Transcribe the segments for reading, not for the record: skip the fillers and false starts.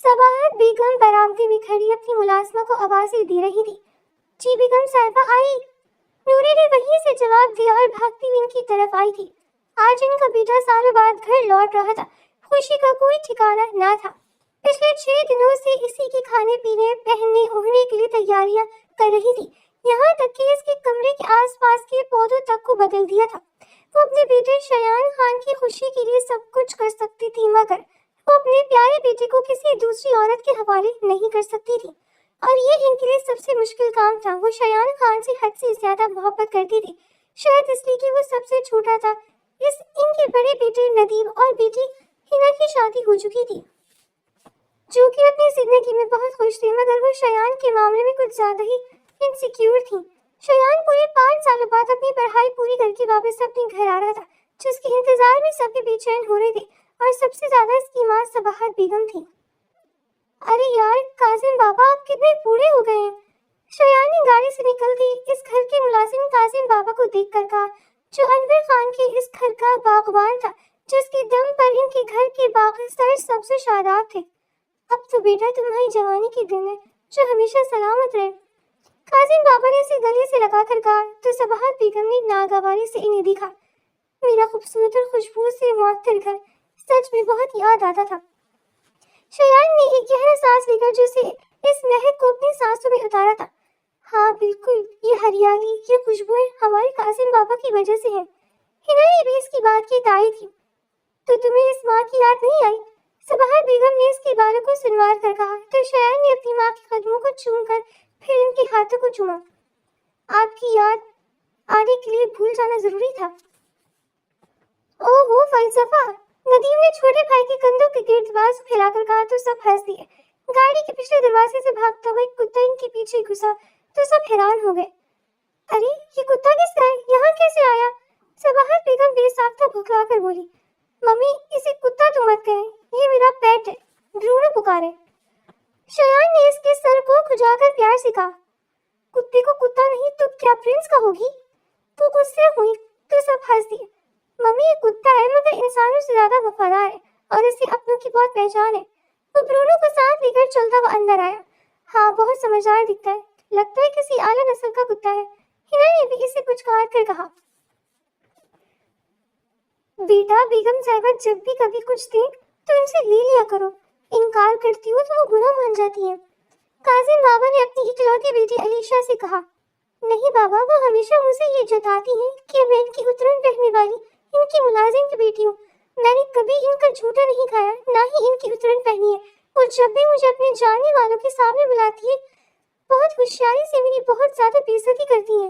सबाहत बेगम बरामदे में खड़ी अपनी मुलाजमा को आवाजें दे रही थी। जी बेगम साहिबा आई। नूरी ने वहीं से जवाब दिया और भागती हुई इनकी तरफ आई थी। आज इनका बेटा सालों बाद घर लौट रहा था। खुशी का कोई ठिकाना न था। पिछले 6 दिनों से इसी के खाने पीने, पहनने, ओढ़ने के लिए तैयारियां कर रही थी। यहाँ तक कि इसके कमरे के आसपास के पौधों तक को बदल दिया था। वो अपने बेटे शयान खान की खुशी के लिए सब कुछ कर सकती थी, मगर वो अपने प्यारे बेटे को किसी दूसरी औरत के हवाले नहीं कर सकती थी। और ये इनके लिए सबसे मुश्किल काम था। वो शयान खान से हद से ज्यादा मोहब्बत करती थी, शायद इसलिए कि वो सबसे छोटा था। इनके बड़े बेटे नदीम और बेटी हिना की शादी हो चुकी थी, जो कि अपनी जिंदगी में बहुत खुश थी, मगर वो शयान के मामले में कुछ ज्यादा ही इनसिक्योर थी। शयान पूरे 5 सालों बाद अपनी पढ़ाई पूरी करके वापस अपने घर आ रहा था, जिसके इंतजार में सभी बेचैन हो रहे थे, और सबसे ज्यादा इसकी माँ सबाहत बेगम थी। अरे यार कासिम बाबा, आप कितने बूढ़े हो गए हैं। शयान ने गाड़ी से निकलती इस घर के मुलाजिम कासिम बाबा को देखकर कहा, जो अनवर खान के इस घर का बागवान था, जिसके दम पर इनके घर के बाग सर सबसे शादाब थे। अब तो बेटा तुम्हारी जवानी के दिन है, जो हमेशा सलामत रहे। कासिम बाबा ने इसे गले से लगाकर कहा तो सबाहत बेगम ने नागवारी से इन्हें देखा। मेरा खूबसूरत और खुशबू से मुअत्तर घर सच में बहुत याद आता था। शयान ने एक गहरा सांस लेकर जैसे इस महक को अपनी सांसों में उतारा था। हाँ बिल्कुल, ये हरियाली, ये खुशबुएं हमारे कासिम बाबा की वजह से है। हिना ने भी इसकी बात की तारीफ की। तो तुम्हें इस माँ की याद नहीं आई? सबाहत बेगम ने इसके बालों को सुनवार कर कहा तो शयान ने अपनी माँ के कदमों को चूमकर फिर इनके हाथों को चूमा। आपकी याद आने के लिए भूल जाना जरूरी था। ओहो फलसफा, नदीम ने छोटे भाई के कंधों के गिर्द बाजू फैलाकर कहा तो सब हंस दिए। गाड़ी के पिछले दरवाजे से भागता हुआ एक कुत्ता इनके पीछे घुसा तो सब हैरान हो गए। अरे ये कुत्ता किसका है, यहाँ कैसे आया? सबाहत बेगम बेसाख्ता भुखलाकर बोली। मम्मी इसे कुत्ता तो मत कहें, ये मेरा पेट है, ब्रूनो पुकारे। शयान ने इसके सर को खुजाकर प्यार से कहा, कुत्ते को कुत्ता नहीं तो क्या प्रिंस कहोगी? वो गुस्से हुई तो सब हंस दिए। मम्मी ये कुत्ता है मगर इंसानों से ज्यादा वफादार है और इससे अपनों की बहुत पहचान है। वो ब्रूनो को साथ लेकर चलता हुआ अंदर आया। हाँ बहुत समझदार दिखता है, लगता है किसी आला नस्ल का कुत्ता है। हिना ने भी इसे पुचकार कर कहा। बेटा बेगम साहिबा जब भी कभी कुछ दे तो इनसे ले लिया करो, इनकार करती हो तो वो गुनाह मान जाती है। कासिम बाबा ने अपनी इकलौती बेटी अलीशा से कहा। नहीं बाबा, वो हमेशा मुझे ये जताती है कि मैं इनकी उतरन पहनने वाली इनकी मुलाजिम की बेटी हूँ। मैंने कभी इनका झूठा नहीं खाया, ना ही इनकी उतरन पहनी है। वो जब भी मुझे अपने जानने वालों के सामने बुलाती है, बहुत होशियारी से मेरी बहुत ज्यादा बेइज्जती करती है।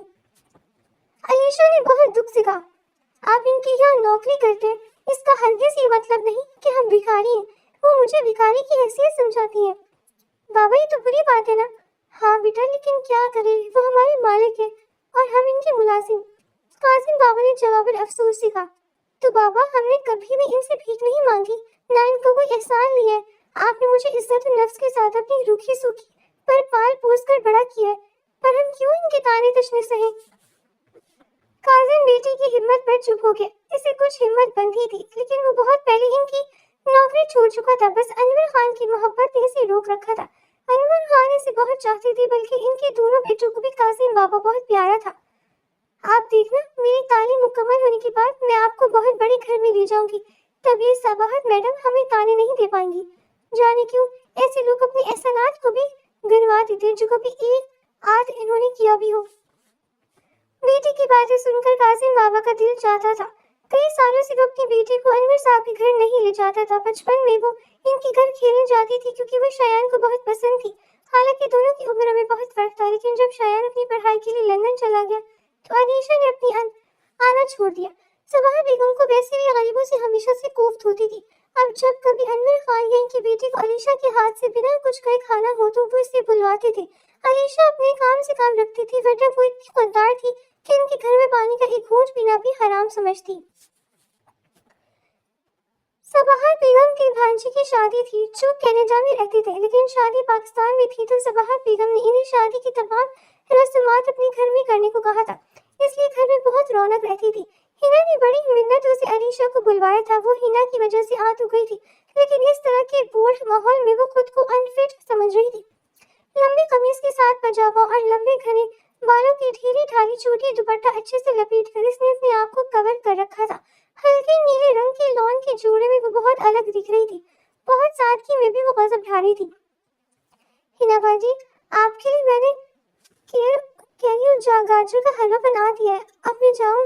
अलीशा ने बहुत दुख से कहा, आप इनके यहाँ नौकरी करते हैं, इसका हरगिज़ ये मतलब नहीं कि हम भिखारी हैं। वो मुझे भिखारी की हैसियत समझाती है। बाबा ये तो बुरी बात है ना? हाँ बेटा, लेकिन क्या करें, वो हमारे मालिक है और हम इनके मुलाजिम। कासिम बाबा ने जवाब अफसोस से कहा, तो बाबा हमने कभी भी इनसे भीख नहीं मांगी, ना इनको कोई एहसान लिया है। आपने मुझे इज्जत और नफ्स के साथ अपनी रूखी सूखी पर पाल पोस कर बड़ा किया है, पर हम क्यों इनके ताने तशने सहे? कासिम बेटी की हिम्मत पर चुप हो गया। इसे कुछ हिम्मत बंधी थी, लेकिन वो बहुत पहले इनकी नौकरी छोड़ चुका था। बस अनवर खान की मोहब्बत ने इसे रोक रखा था। अनवर खान इसे बहुत चाहते थे, बल्कि इनके दोनों बेटों को भी कासिम बाबा बहुत प्यारा था। आप देखना, मेरी तालीम मुकम्मल होने के बाद मैं आपको बहुत बड़े घर में ले जाऊंगी, तब ये सबाहत मैडम हमें ताने नहीं दे पाएंगी। जाने क्यों ऐसे लोग अपने एहसानात को भी गिनवा देते जो कभी एक आध इन्होंने किया भी हो। बेटी की बातें सुनकर कासिम बाबा का दिल चाहता था। कई सालों से वो अपनी बेटी को अनवर साहब के घर नहीं ले जाता था। बचपन में वो इनके घर खेलने जाती थी क्योंकि वो शयान को बहुत पसंद थी। हालांकि दोनों की उम्र में बहुत फर्क था, लेकिन जब शयान अपनी पढ़ाई के लिए लंदन चला गया तो अनीशा ने अपनी आना छोड़ दिया। सबाहत बेगम को वैसे भी गरीबों से हमेशा से कोफ्त होती थी। अब जब कभी अनवर खान या इनकी बेटी को अलीशा के हाथ से बिना कुछ कहे खाना हो तो वो इसे बुलवाते थे। अलीशा अपने काम से काम रखती थी, वरना वो इतनी खुददार थी कि इनके घर में पानी का एक घूंट पीना भी हराम समझती। सबाहत बेगम के भांजे की शादी थी जो कनाडा में रहते थे, लेकिन शादी पाकिस्तान में थी तो सबाहत बेगम ने इन्हें शादी की तमाम रस्मात अपने घर में करने को कहा था। इसलिए घर में बहुत रौनक रहती थी। हिना ने बड़ी मिन्नतों से अलीशा को बुलवाया था। वो हिना की वजह से आ तो गई थी, लेकिन इस तरह के बोल्ड माहौल में वो खुद को अनफिट समझ रही थी। लंबी कमीज के साथ पजामा और लंबे घने बालों की ढीली ढाली चोटी दुपट्टा अच्छे से लपेट कर इसने अपने आप को कवर कर रखा था। हल्के नीले रंग के लॉन के जोड़े में वो बहुत अलग दिख रही थी। बहुत सादगी में भी वो गजब ढा रही थी। हिना बाजी, आपके लिए मैंने गाजर का हलवा बना दिया है, अब मैं जाऊं?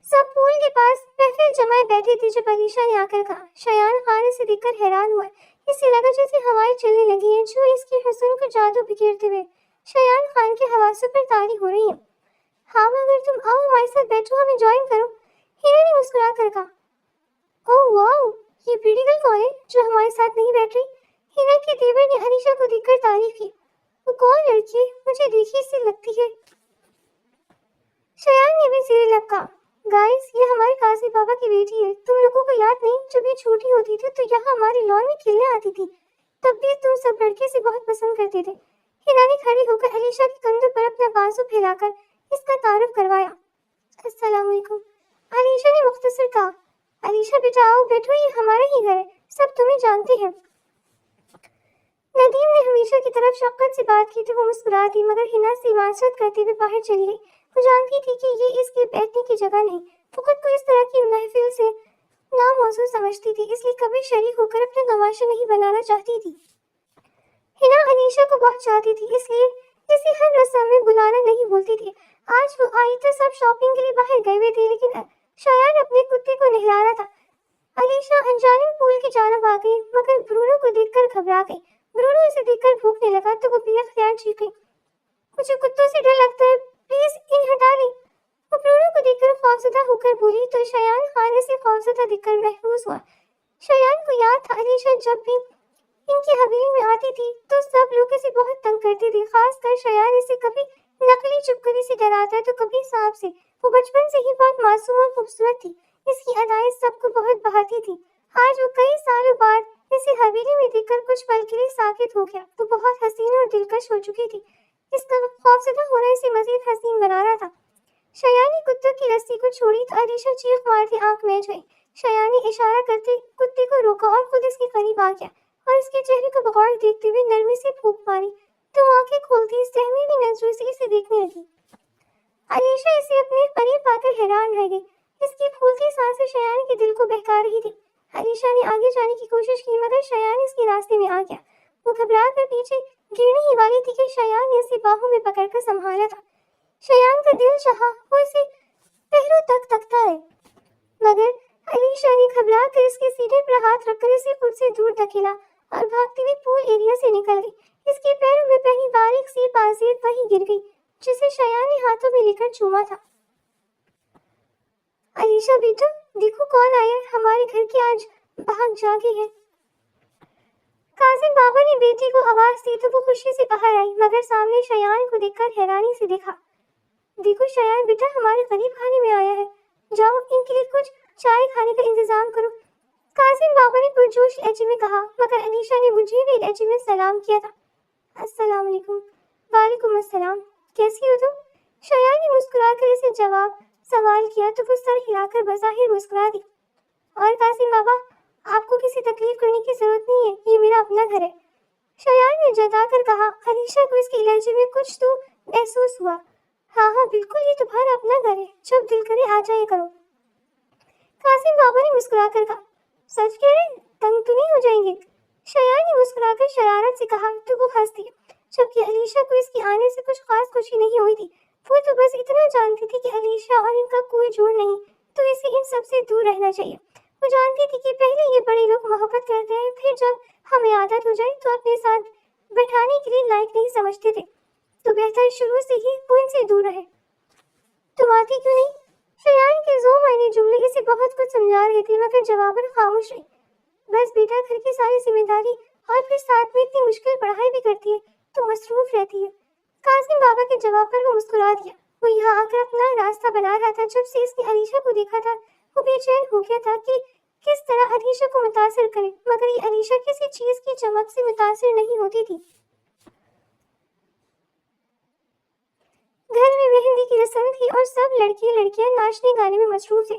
सब पूल के पास महफिल जमाए बैठे थे जब अलीशा ने आकर कहा। शयान खान इसे देखकर हैरान हुआ। इसे लगा जैसे हवाएं चलने लगी हैं जो इसके हुस्न को जादू बिखेरते हुए। शयान खान के हवासों पर तारी हो रही है। हाँ, अगर तुम आओ हमारे साथ बैठो, हमें ज्वाइन करो। हिना ने मुस्कुरा कर कहा। ओह वाओ, ये पीढ़ी गर्ल कौन है जो हमारे साथ नहीं बैठ रही? हिना के देवर ने अलीशा को देखकर तारीफ की। वो कौन लड़की है? मुझे देखी से लगती है। शयान ने भी सिरे लपका। गाइस, ये हमारे काजी बाबा की बेटी है। तुम लोगों को याद नहीं, जब ये छोटी होती थी तो यहाँ हमारी लॉन में खेलने आती थी। तब भी तुम सब लड़के से बहुत पसंद करते थे। हिना ने खड़ी होकर अलीशा के कंधों पर अपना बाजू फैलाकर इसका तारुफ करवाया। अस्सलाम वालेकुम, अलीशा ने मुख्तसर कहा। अलीशा बेटा आओ बैठो, ये हमारा ही घर है, सब तुम्हें जानते हैं। नदीम ने हमेशा की तरफ शफ़क़त से बात की तो वो मुस्कुरा दी, मगर हिना से मासूत करते हुए बाहर चली गई। वो जानती थी कि ये इसके बैठने की जगह नहीं। वो खुद को इस तरह की महफिल से नामौजूद समझती थी, इसलिए कभी शरीक होकर अपना तमाशा नहीं बनाना चाहती थी। हिना अलीशा को बहुत चाहती थी, इसलिए इसे हर रस्म में बुलाना नहीं बोलती थी। आज वो आई तो सब शॉपिंग के लिए बाहर गए हुए थे, लेकिन शायद अपने कुत्ते को नहला रहा था। अलीशा अनजाने पूल की जानब आ गई, मगर ब्रूनो को देखकर घबरा गई। ब्रूनो इसे देखकर भूखने लगा तो वो बेख्तियार चीख गई। मुझे कुत्तों से डर लगता है, प्लीज इन हटा ले। वो ब्रूनो को देखकर खौफजदा होकर बोली तो शयान खान इसे खौफजदा देखकर महसूस हुआ। शयान को याद था अलीशा जब भी इनकी हवेली में आती थी तो सब लोग इसे बहुत तंग करते थे, खासकर शयान इसे कभी नकली चुपकली से डराता तो कभी सांप से। वो बचपन से ही बहुत मासूम और खूबसूरत थी, इसकी अदाएं सबको बहुत बहाती थी। आज वो कई सालों बाद इसे हवेली में देखकर कुछ पल के लिए साकित हो गया। वो बहुत हसीन और दिलकश हो चुकी थी। इसका खौफजदा होना इसे मजीद हसीन बना रहा था। शयान ने कुत्ते की रस्सी को छोड़ी तो अलीशा चीख मारती आंख मीच गई। शयान ने इशारा करते कुत्ते को रोका और खुद इसके करीब आ गया और इसके चेहरे को बगौर देखते हुए नरमी से फूंक मारी तो आंखें खोलती सहमी हुई नजरों से इसे देखने लगी। अलीशा इसे अपने करीब पाकर हैरान रह गई। इसकी फूलती सांसें शयान के दिल को बहका रही थी। अलीशा ने आगे जाने की कोशिश की, मगर शयान इसके रास्ते में आ गया। वो घबरा कर पीछे गिरने ही वाली थी कि शयान ने इसे बाहों में पकड़कर संभाला था। शयान का दिल चाहा वो इसे पैरों तक तकता है, मगर अलीशा ने घबरा कर इसके सीने पर हाथ रखकर इसे खुद से दूर धकेला और भागती हुई पूल एरिया से निकल गई। इसके पैरों में पहली बारीक सी पाजेब वहीं गिर गई जिसे शयान ने हाथों में लेकर चूमा था। अलीशा बेटा, देखो कौन आया है, हमारे घर की आज भाग जागी है। कासिम बाबा ने बेटी को आवाज दी तो वो खुशी से बाहर आई, मगर सामने शयान को देखकर हैरानी से देखा। देखो शयान बेटा, हमारे करीब खाने में आया है, जाओ इनके लिए कुछ चाय खाने का इंतजाम करो। कासिम बाबा ने पुरजोश लहजे में कहा, मगर अलीशा ने मुझे भी लहजे में सलाम किया था। अस्सलाम वालेकुम। वालेकुम अस्सलाम, कैसी हो तुम? शयान ने मुस्कुराकर इसे जवाब सवाल किया तो वो सर हिलाकर बज़ाहिर मुस्कुरा दी। और कासिम बाबा, आपको किसी तकलीफ करने की जरूरत नहीं है, ये मेरा अपना घर है, शयान ने जताकर कहा। अलीशा को इसके लहजे में कुछ तो महसूस हुआ। हाँ हाँ बिल्कुल, ये तुम्हारा अपना घर है, जब दिल करे आ जाया करो। कासिम बाबा ने मुस्कुराकर कहा। सच कह रहे, तंग तो नहीं हो जाएंगे? शयान ने मुस्कुराकर शरारत से कहा तो वो हंस दी, जबकि अलीशा को इसके आने से कुछ खास खुशी नहीं हुई थी। वो तो बस इतना जानती थी कि अलीशा और इनका कोई जोड़ नहीं, तो इसे इन सबसे दूर रहना चाहिए। वो जानती थी कि पहले ये बड़े लोग मोहब्बत करते हैं, फिर जब हमें आदत हो जाए तो अपने साथ बैठाने के लिए लायक नहीं समझते थे, तो बेहतर शुरू से ही वो इनसे दूर रहे। तुम आती क्यों नहीं? शयान के जो मायने जुमले इसे बहुत कुछ समझा रहे थे, मगर जवाबन खामोश रही। बस बेटा, घर की सारी जिम्मेदारी और फिर साथ में इतनी मुश्किल पढ़ाई भी करती है तो मसरूफ रहती है। कासिम बाबा के जवाब पर वो मुस्कुरा दिया। वो यहाँ आकर अपना रास्ता बना रहा था। जब से इसने अलीशा को देखा था वो बेचैन हो गया था कि किस तरह अलीशा को मुतासिर करे, मगर ये अलीशा किसी चीज की चमक से मुतासिर नहीं होती थी। घर में मेहंदी की रस्म थी और सब लड़के लड़कियां नाचने गाने में मसरूफ थे।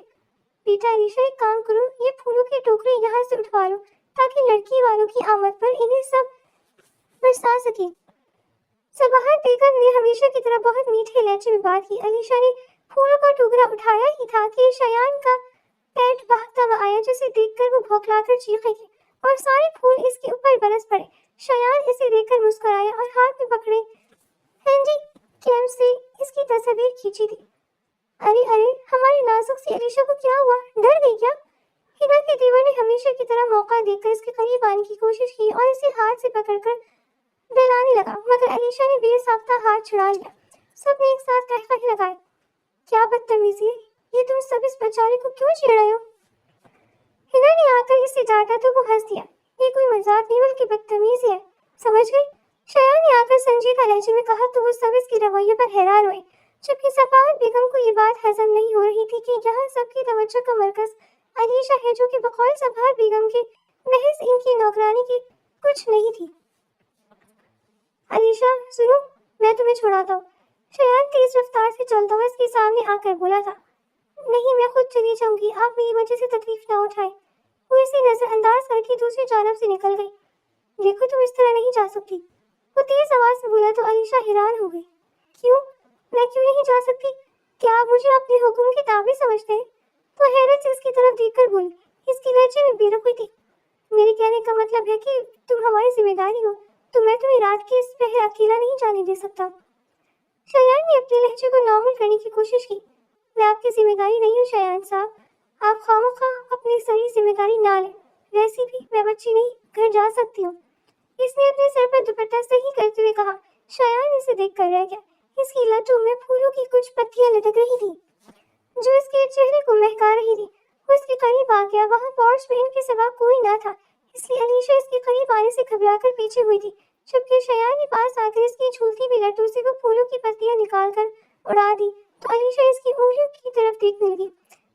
बेटा अलीशा, एक काम करो, ये फूलों की टोकरी यहाँ से उठवा लो ताकि लड़की वालों की आमद पर इन्हें सब बरसा सके। सबाहत बेगम ने हमेशा की तरह बहुत मीठे लहजे में बात की। अलीशा ने फूलों का टुकड़ा उठाया ही था कि शयान का पेट भागता हुआ आया, जिसे देखकर वो भौंकलाकर चीखेगी और सारे फूल इसके ऊपर बरस पड़े। शयान इसे देखकर मुस्कुराया और हाथ में पकड़े हैंडी कैम से इसकी तस्वीर खींची थी। अरे अरे, हमारी नाजुक सी अलीशा को क्या हुआ? डर गई क्या? हिना के देवर ने हमेशा की तरह मौका देकर इसके करीब आने की कोशिश की और इसे हाथ से पकड़कर बहलाने लगा, मगर अलीशा ने बेसाख्ता हाथ छुड़ा लिया। सबने एक साथ कहकहे लगाए, क्या बदतमीजी है, ये तुम सब इस बेचारे को क्यों छेड़ रहे हो? हिना ने आकर इसे डांटा तो वो हंस दिया। ये कोई मजाक नहीं बल्कि बदतमीजी है, समझ गई? शयान ने आकर संजीदा लहजे में कहा तो वो सब इसके रवैये पर हैरान हुए, जबकि सफावत बेगम को ये बात हजम नहीं हो रही थी कि यहाँ सबकी तवज्जो का मरकज अलीशा है, जो कि बकौल सफावत बेगम के महज इनकी नौकरानी की कुछ नहीं थी। अलीशा सुनो, मैं तुम्हें छुड़ाता हूँ। शयान तेज रफ्तार से चलता हुआ इसके सामने आकर बोला था। नहीं, मैं खुद चली जाऊंगी, आप मेरी वजह से तकलीफ ना उठाएं। वो इसे नजरअंदाज करके दूसरी जानब से निकल गई। देखो, तुम इस तरह नहीं जा सकती, वो तेज आवाज में बोला तो अलीशा हैरान हो गई। क्यों? मैं क्यों नहीं जा सकती? क्या आप मुझे अपने हुक्म के ताबे समझते हैं? तो हैरत से इसकी तरफ देखकर बोली। इसकी लहजे में बेरुखी थी। मेरे कहने का मतलब है कि तुम हमारी जिम्मेदारी हो, तो मैं तुम्हें रात के इस पहर अकेला नहीं जाने दे सकता। शयान ने अपने लहजे को नॉर्मल करने की कोशिश की। मैं आपकी जिम्मेदारी नहीं हूँ शयान साहब, आप खामखा अपनी सारी जिम्मेदारी ना लें। वैसे भी मैं बच्ची नहीं, घर जा सकती हूँ। इसने अपने सर पर दुपट्टा सही करते हुए कहा। शयान इसे देख कर रह गया। इसकी लटों में फूलों की कुछ पत्तियां लटक रही थी जो इसके चेहरे को महका रही थी। वो इसके करीब आ गया। वहाँ पोर्च में इनके सिवा कोई ना था, इसलिए अलीशा इसके करीब आने से घबराकर पीछे हुई थी, जबकि शयान के पास आकर इसकी झूलती हुई लटों से वो फूलों की पत्तियां निकालकर उड़ा दी तो अलीशा इसकी उंगलियों की तरफ देखने लगी।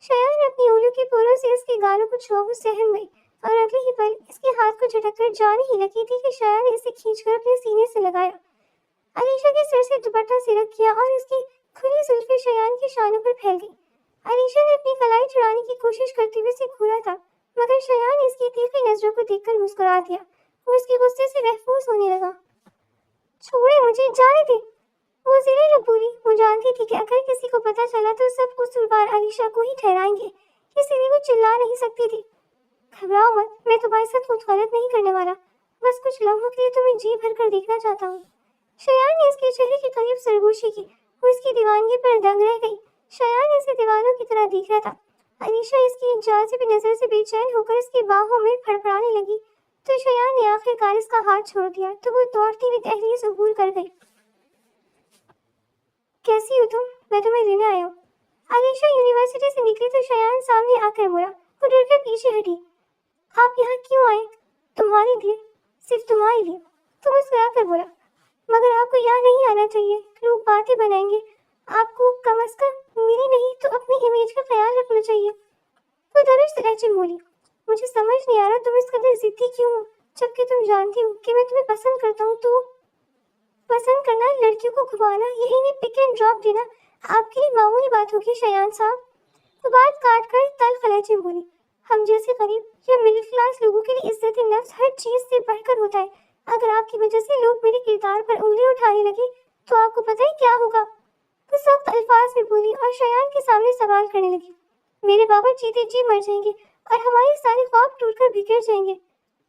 शयान अपनी उंगलियों के पोरों से इसके गालों को छुआ सहम गई और अगले ही पल इसके हाथ को झटककर जाने ही लगी थी कि शयान ने इसे खींचकर अपने सीने से लगाया। अलीशा के सिर से दुपट्टा सिरक किया और इसकी खुली जुल्फें शयान के शानों पर फैल गई। अलीशा ने अपनी कलाई छुड़ाने की कोशिश करते हुए इसे घूरा था, मगर शयान ने इसकी तीखी नजरों को देखकर मुस्कुरा दिया। वो इसके गुस्से से महफूज होने लगा। छोड़े मुझे, जाने दे, वो ज़िले न पूरी। वो जानती थी कि अगर किसी को पता चला तो सब कसूरवार अलीशा को ही ठहराएंगे, इसीलिए वो चिल्ला नहीं सकती थी। घबराओ मत, मैं तुम्हारे साथ कुछ गलत नहीं करने वाला, बस कुछ लम्हों के लिए तुम्हें जी भर कर देखना चाहता हूँ। शयान ने इसके चेहरे के करीब सरगोशी की। वो इसकी दीवानगी पर दंग रह गई। शयान इसे दीवानों की तरह देख रहा था। अलीशा इसकी जाज़िब नजर से बेचैन होकर इसकी बाहों में फड़फड़ाने लगी तो शयान ने आखिरकार इसका हाथ छोड़ दिया तो वो दौड़ती हुई दहलीज अबूर कर गई। कैसी हो तुम? मैं तुम्हें लेने आया हूँ। अलीशा यूनिवर्सिटी से निकली तो शयान सामने आकर बोला। वो डरकर पीछे हटी। आप यहाँ क्यों आए? तुम्हारे लिए, सिर्फ तुम्हारे लिए। तो मुस्कुरा कर बोला, मगर आपको यहाँ नहीं आना चाहिए, लोग बातें बनाएंगे। आपको कम अज कम मेरी नहीं तो अपनी इमेज का ख्याल रखना चाहिए। वो दरिश लहजे में बोली, मुझे समझ नहीं आ रहा तुम इस कदर जिद्दी क्यों हो, जबकि तुम जानती हो कि मैं तुम्हें पसंद करता हूँ। तो पसंद करना, लड़कियों को घुमाना, यही नहीं पिक एंड ड्रॉप देना आपके लिए मामूली बात होगी शयान साहब। वो बात काट कर तल्ख लहजे में बोली, हम जैसे गरीब या मिडिल क्लास लोगों के लिए इज्जत नफ्स हर चीज से बढ़कर होता है। अगर आपकी वजह से लोग मेरे किरदार पर उंगली उठाने लगे तो आपको पता ही क्या होगा। वो सख्त अल्फाज में बोली और शयान के सामने सवाल करने लगी, मेरे बाबा जीते जी मर जाएंगे और हमारे सारे ख्वाब टूटकर बिखर जाएंगे।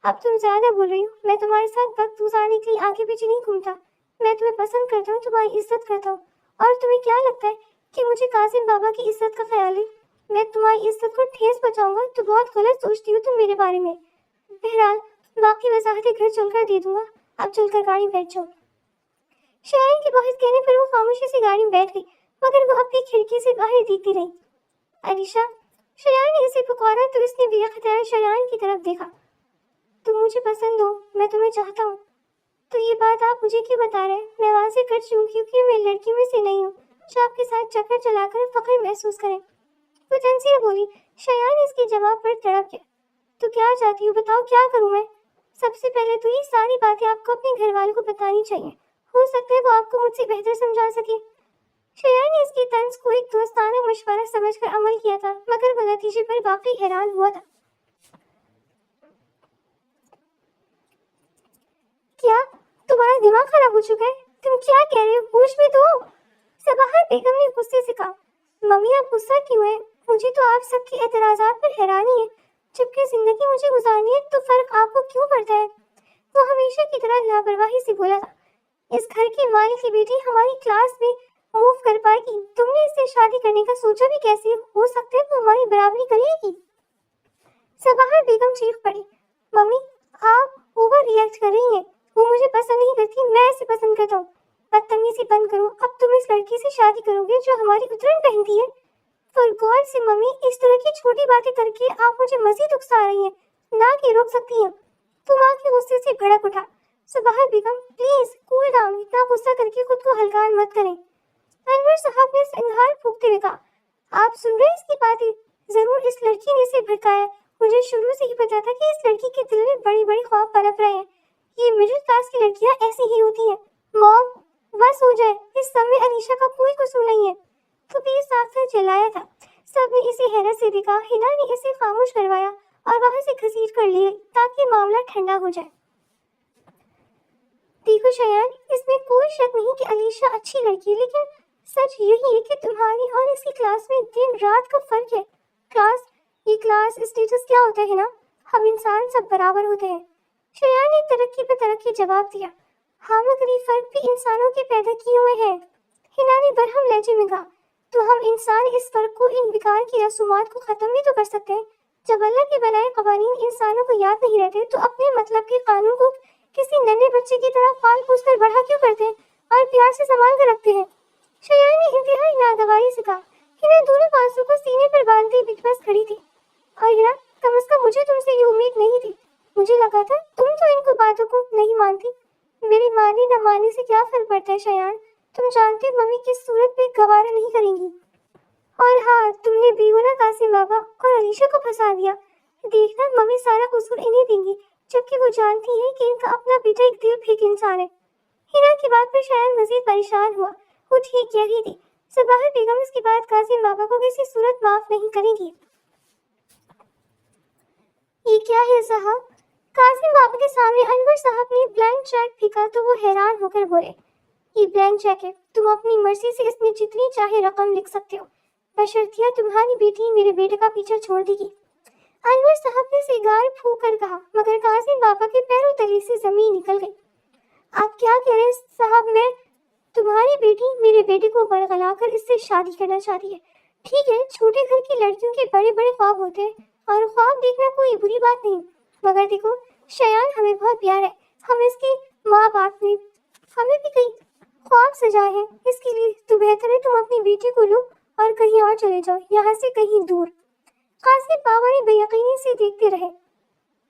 अब तुम ज्यादा बोल रही हो। मैं तुम्हारे साथ वक्त गुजारने के लिए आगे पीछे नहीं घूमता। मैं तुम्हें पसंद करता हूँ, तुम्हारी इज्जत करता हूँ। और तुम्हें क्या लगता है कि मुझे कासिम बाबा की इज्जत का ख्याल है? मैं तुम्हारी इज्जत को ठेस पहुंचाऊंगा तो बहुत गलत सोचती हो तुम मेरे बारे में। बहरहाल बाकी वजाहतें घर चलकर दे दूंगा, अब चलकर गाड़ी में बैठ जाओ। शयान के बहुत कहने पर वो खामोशी से गाड़ी में बैठ गई, मगर वो अपनी खिड़की से बाहर देखती रही। अलीशा, शयान ने इसे पुकारा तो इसने बेख्तियार शयान की तरफ देखा। तुम मुझे पसंद हो, मैं तुम्हें चाहता हूँ। तो ये बात आप मुझे क्यों बता रहे हैं? मैं वाज़ेह कर चुकी क्योंकि मैं लड़कियों में से नहीं हूँ जो आपके साथ चक्कर चलाकर फख्र महसूस करें। वो तंजीर बोली। शयान इसके जवाब पर तड़प गया। तो क्या चाहती हो, बताओ, क्या करूँ मैं? सबसे पहले तो ये सारी बातें आपको अपने घर वालों को बतानी चाहिए। हो सकता है वो आपको मुझसे बेहतर समझा सके। शयान ने इसकी तंज को एक दोस्ताना मशवरा समझकर अमल किया था, मगर वो नतीजे पर वाकई हैरान हुआ था। क्या तुम्हारा दिमाग खराब हो चुका है? तुम क्या कह रहे हो? होश में तो हो। सबाहर बेगम ने गुस्से से कहा। मम्मी आप गुस्सा क्यों है? मुझे तो आप सबके एतराजात पर हैरानी है। जबकि जिंदगी मुझे गुजारनी है तो फर्क आपको क्यों पड़ता है? वो हमेशा की तरह लापरवाही से बोला था। इस घर की मालिक की बेटी हमारी क्लास में मूव कर पाएगी। तुमने इससे शादी करने का सोचा भी कैसे? हो सकता है वो हमारी बराबरी करेगी। सबाहर बेगम चीख पड़ी। मम्मी आप ओवर रिएक्ट कर रही हैं। वो मुझे पसंद नहीं करती, मैं इसे पसंद करता हूँ। बदतमीजी बंद करो। अब तुम इस लड़की से शादी करोगे जो हमारी उतरन पहनती है। फॉर गॉड से मम्मी, इस तरह की छोटी बातें करके आप मुझे मजीद उकसा रही हैं, ना कि रोक सकती हैं। तुम आके गुस्से से भड़क उठा। सबाहर बेगम प्लीज कूल डाउन, इतना गुस्सा करके खुद को हल्का मत करें। अनवर साहब ने सिंगार फूंकते हुए कहा, आप सुन रहे इसकी बातें? जरूर इस लड़की ने इसे भड़काया। मुझे शुरू से ही पता था कि इस लड़की के दिल में बड़ी बड़ी ख्वाब पनप रहे हैं। ये मिडिल क्लास की लड़कियां ऐसी ही होती हैं। मॉम बस हो जाए, इस समय अनीशा का कोई कसूर नहीं है। कबीर साथ साथ चिल्लाया था। सबने इसे हैरत से देखा। हिना ने इसे खामोश करवाया और वहां से घसीट कर लिए ताकि मामला ठंडा हो जाए। देखो शयान, इसमें कोई शक नहीं कि अलीशा अच्छी लड़की है, लेकिन सच यही है कि तुम्हारी और इसकी क्लास में दिन रात का फर्क है। ये क्लास स्टेटस क्या होता है ना? हम इंसान सब बराबर होते हैं। शयान ने तरक्की पे तरक्की जवाब दिया। हाँ मगर ये फर्क भी इंसानों के पैदा किए हुए हैं। हिना ने बरहम लहजे में कहा। तो हम इंसान इस फर्क को, इन बेकार की रसूमात को खत्म भी तो कर सकते हैं। जब अल्लाह के बनाए कवानीन इंसानों को याद नहीं रहते तो अपने मतलब के कानून को किसी नन्हे बच्चे की तरह पाल पोस कर बढ़ा क्यों करते हैं और प्यार से संभाल कर रखते हैं? शयान ने इंतहाई नागवारी से कहा। हिना दोनों बाजू को सीने पर बांधती बिजबस खड़ी थी। और हिना, कम से कम मुझे तुमसे ये उम्मीद नहीं थी। मुझे लगा था तुम तो इनको बातों को नहीं मानती। मेरी मानने न मानने से क्या फर्क पड़ता है शयान? तुम जानते हो मम्मी किस सूरत पे गवारा नहीं करेंगी। और हाँ, तुमने बेगुनाह कासिम बाबा और अलीशा को फंसा दिया। देखना मम्मी सारा कसूर इन्हें देंगी, जबकि वो जानती है कि इनका अपना बेटा एक दिल फेंक इंसान है। हिना की बात पर शायद मजीद परेशान हुआ। वो ठीक कह रही थी। सबाहर बेगम इसके बाद कासिम बाबा को किसी सूरत माफ नहीं करेगी। ये क्या है साहब? कासिम बाबा के सामने अनवर साहब ने ब्लैंक चेक फेंका तो वो हैरान होकर बोले, ये ब्लैंक चेक है, तुम अपनी मर्जी से इसमें जितनी चाहे रकम लिख सकते हो, बशर्तिया तुम्हारी बेटी मेरे बेटे का पीछा छोड़ देगी। अनवर साहब ने सिगार फूंक कर कहा, मगर कासिम बाबा के पैरों तले से जमीन निकल गई। आप क्या कह रहे हैं साहब? मैं तुम्हारी बेटी मेरे बेटे को बरगला कर इससे शादी करना चाहती है। ठीक है, छोटे घर की लड़कियों के बड़े बड़े ख्वाब होते हैं और ख्वाब देखना कोई बुरी बात नहीं, मगर देखो शयान हमें बहुत प्यार है। हम इसके माँ बाप ने हमें भी कई ख्वाब सजाए हैं। इसके लिए तो बेहतर है तुम अपनी बेटी को लो और कहीं और चले जाओ, यहाँ से कहीं दूर। कासिम बाबा ने बेयकीनी से देखते रहे।